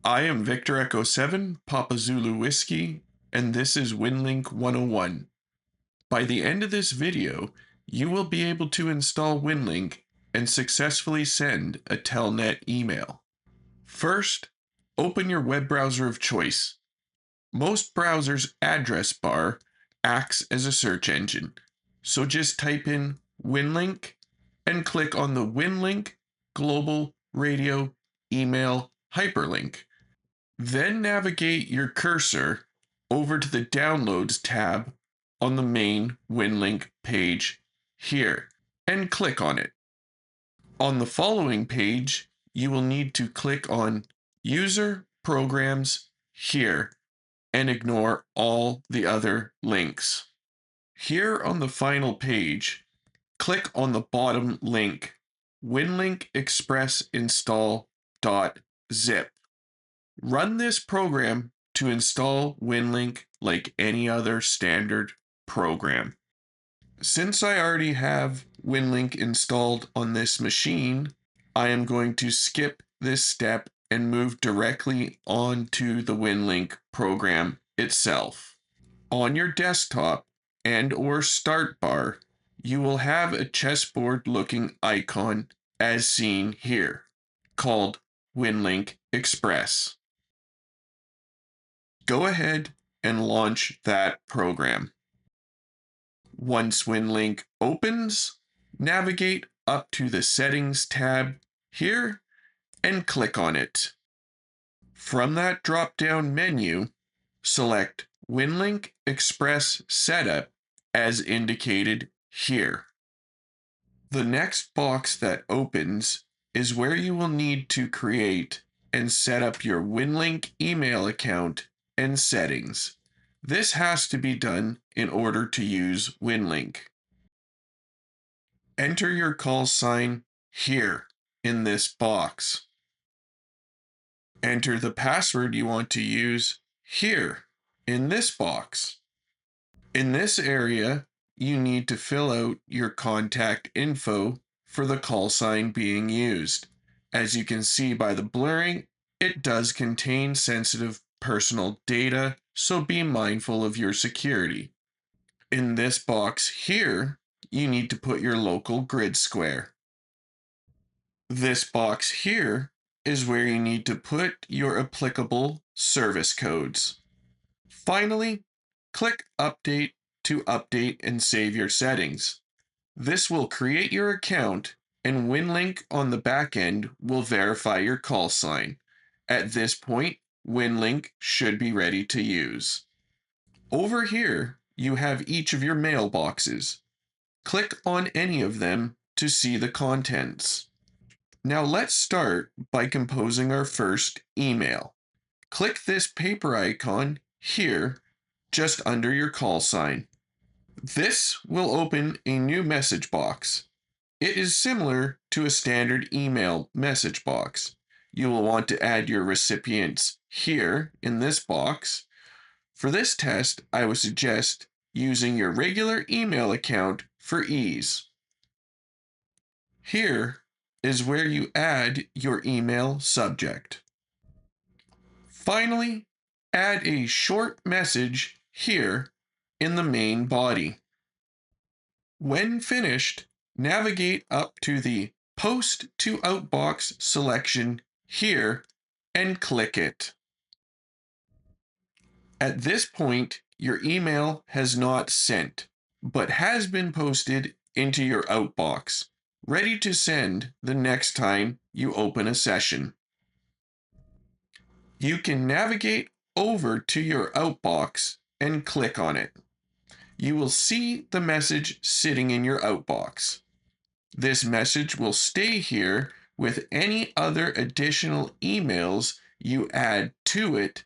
I am Victor Echo 7, Papa Zulu Whiskey, and this is Winlink 101. By the end of this video, you will be able to install Winlink and successfully send a Telnet email. First, open your web browser of choice. Most browsers' address bar acts as a search engine, so just type in Winlink and click on the Winlink Global Radio Email hyperlink. Then navigate your cursor over to the Downloads tab on the main Winlink page here and click on it. On the following page, you will need to click on User Programs here and ignore all the other links. Here on the final page, click on the bottom link, Winlink Express install.zip. Run this program to install Winlink like any other standard program. Since I already have Winlink installed on this machine, I am going to skip this step and move directly onto the Winlink program itself. On your desktop and/or start bar, you will have a chessboard-looking icon as seen here, called Winlink Express. Go ahead and launch that program. Once Winlink opens, navigate up to the Settings tab here and click on it. From that drop-down menu, select Winlink Express Setup as indicated here. The next box that opens is where you will need to create and set up your Winlink email account and settings. This has to be done in order to use Winlink. Enter your call sign here in this box. Enter the password you want to use here in this box. In this area, you need to fill out your contact info for the call sign being used. As you can see by the blurring, it does contain sensitive personal data, so be mindful of your security. In this box here, you need to put your local grid square. This box here is where you need to put your applicable service codes. Finally, click Update to update and save your settings. This will create your account, and Winlink on the back end will verify your call sign. At this point, Winlink should be ready to use. Over here, you have each of your mailboxes. Click on any of them to see the contents. Now let's start by composing our first email. Click this paper icon here, just under your call sign. This will open a new message box. It is similar to a standard email message box. You will want to add your recipients here in this box. For this test, I would suggest using your regular email account for ease. Here is where you add your email subject. Finally, add a short message here in the main body. When finished, navigate up to the Post to Outbox selection here and click it. At this point, your email has not sent, but has been posted into your outbox, ready to send the next time you open a session. You can navigate over to your outbox and click on it. You will see the message sitting in your outbox. This message will stay here with any other additional emails you add to it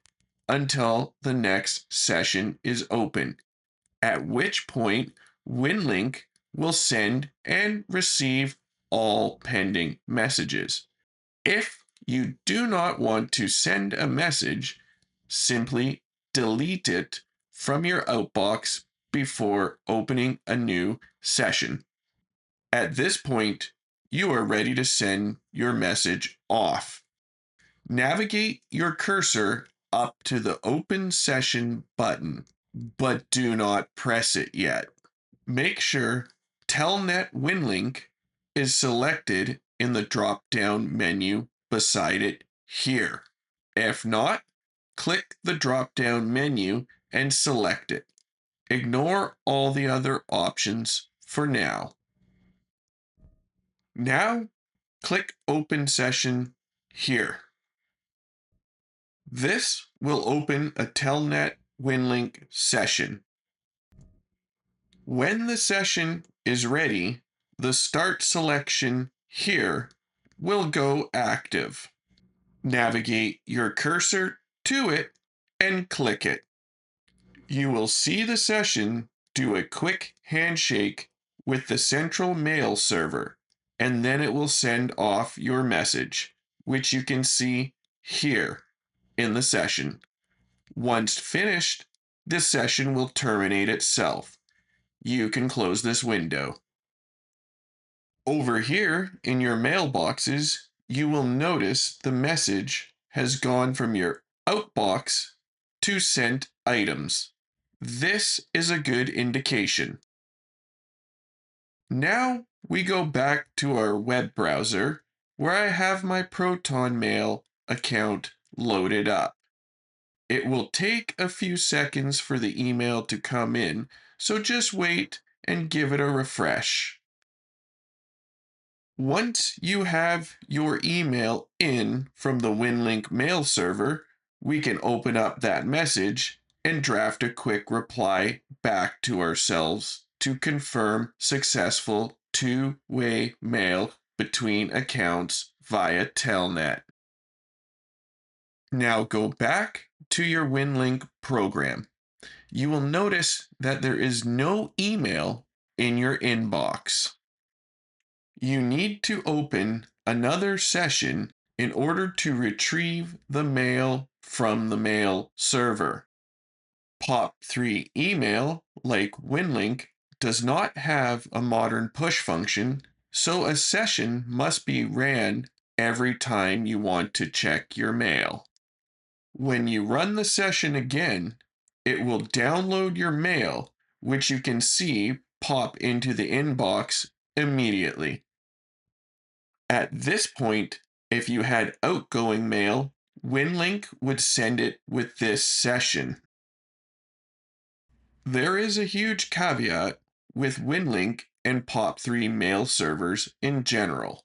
until the next session is open, at which point Winlink will send and receive all pending messages. If you do not want to send a message, simply delete it from your outbox before opening a new session. At this point, you are ready to send your message off. Navigate your cursor up to the Open Session button, but do not press it yet. Make sure Telnet Winlink is selected in the drop-down menu beside it here. If not, click the drop-down menu and select it. Ignore all the other options for now. Now, click Open Session here. This will open a Telnet Winlink session. When the session is ready, the Start selection here will go active. Navigate your cursor to it and click it. You will see the session do a quick handshake with the central mail server, and then it will send off your message, which you can see here in the session. Once finished, the session will terminate itself. You can close this window. Over here in your mailboxes, you will notice the message has gone from your outbox to sent items. This is a good indication. Now we go back to our web browser where I have my Proton Mail account loaded up. It will take a few seconds for the email to come in, so just wait and give it a refresh. Once you have your email in from the Winlink mail server, we can open up that message and draft a quick reply back to ourselves to confirm successful two-way mail between accounts via Telnet. Now go back to your Winlink program. You will notice that there is no email in your inbox. You need to open another session in order to retrieve the mail from the mail server. POP3 email, like Winlink, does not have a modern push function, so a session must be ran every time you want to check your mail. When you run the session again, it will download your mail, which you can see pop into the inbox immediately. At this point, if you had outgoing mail, Winlink would send it with this session. There is a huge caveat with Winlink and POP3 mail servers in general.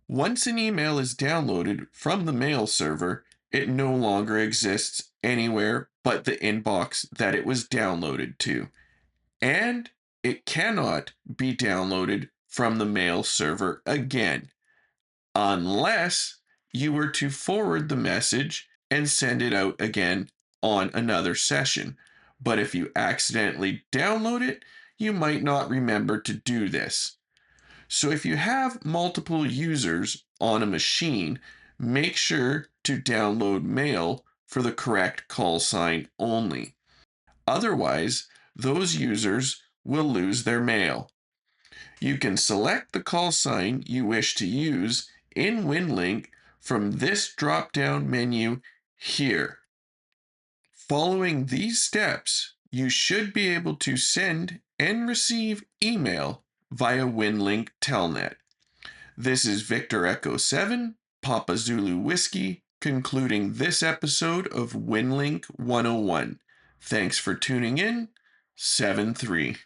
Once an email is downloaded from the mail server, it no longer exists anywhere but the inbox that it was downloaded to, and it cannot be downloaded from the mail server again, unless you were to forward the message and send it out again on another session. But if you accidentally download it, you might not remember to do this. So if you have multiple users on a machine, make sure to download mail for the correct call sign only. Otherwise, those users will lose their mail. You can select the call sign you wish to use in Winlink from this drop-down menu here. Following these steps, you should be able to send and receive email via Winlink Telnet. This is Victor Echo 7, Papa Zulu Whiskey, concluding this episode of Winlink 101. Thanks for tuning in. 7-3.